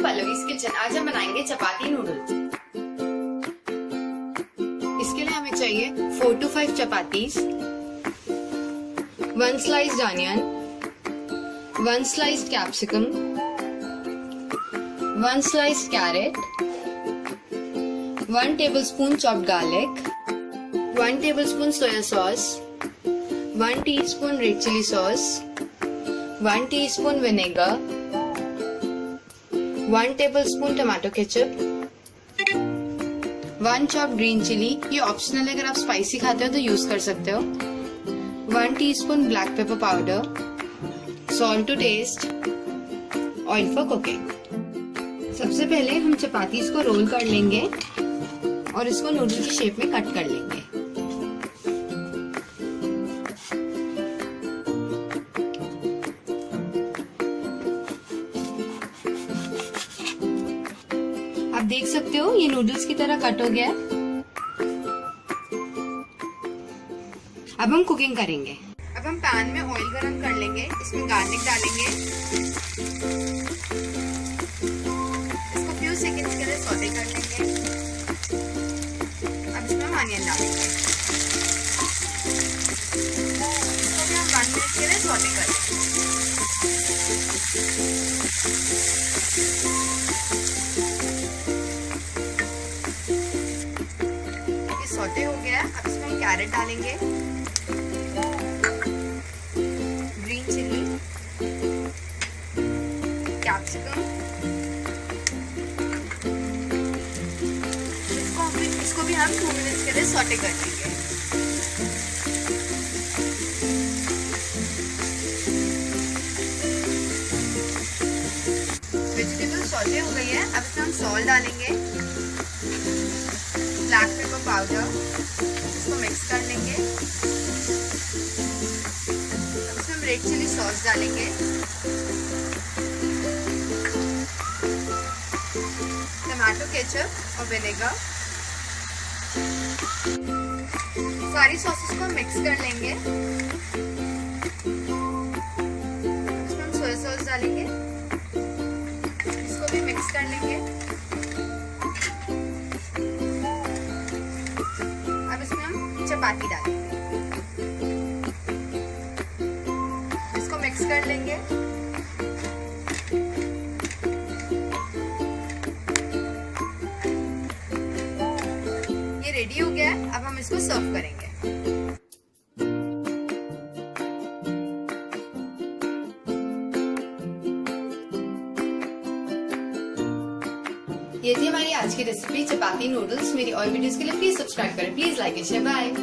Pallavi's kitchen. आज हम बनाएंगे चपाती नूडल्स। इसके लिए हमें चाहिए 4 to 5 chapatis, 1 sliced onion, 1 sliced capsicum, 1 sliced carrot, 1 tablespoon chopped garlic, 1 tablespoon soya sauce, 1 teaspoon red chilli sauce, 1 teaspoon vinegar, 1 tablespoon tomato ketchup, 1 chopped green chili, ये optional है, अगर आप स्पाइसी खाते हो तो यूज कर सकते हो, 1 teaspoon black pepper powder, salt to taste, oil for cooking। सबसे पहले हम चपातीस को रोल कर लेंगे और इसको नूडल की शेप में कट कर लेंगे। आप देख सकते हो ये नूडल्स की तरह कट हो गया है। अब हम कुकिंग करेंगे। अब हम पैन में ऑयल गरम कर लेंगे, इसमें गार्लिक डालेंगे, इसको फ्यू सेकंड्स के लिए सौटे कर लेंगे। अब इसमें हम अनियन डालेंगे, इसको भी हम 1 मिनट के लिए सौटे कर लेंगे। सौटे हो गया। अब इसमें हम कैरेट डालेंगे, ग्रीन चिली, कैप्सिकम, इसको भी हम 2 मिनट्स के लिए सौटे कर लेंगे। वेजिटेबल सौटे हो गई है। अब इसमें हम सॉल्ट डालेंगे, ब्लैक पेपर पाउडर, इसको मिक्स कर लेंगे। अब इसमें हम रेड चिली सॉस डालेंगे, टमाटो केचप और विनेगर। सारी सॉसेस को मिक्स कर लेंगे। इसमें हम सोया सॉस डालेंगे, इसको भी मिक्स कर लेंगे। चपाती डालेंगे, इसको मिक्स कर लेंगे। ये रेडी हो गया है। अब हम इसको सर्व करेंगे। ये थी हमारी आज की रेसिपी चपाती नूडल्स। मेरी और वीडियोस के लिए प्लीज सब्सक्राइब करें, please like and share. Bye.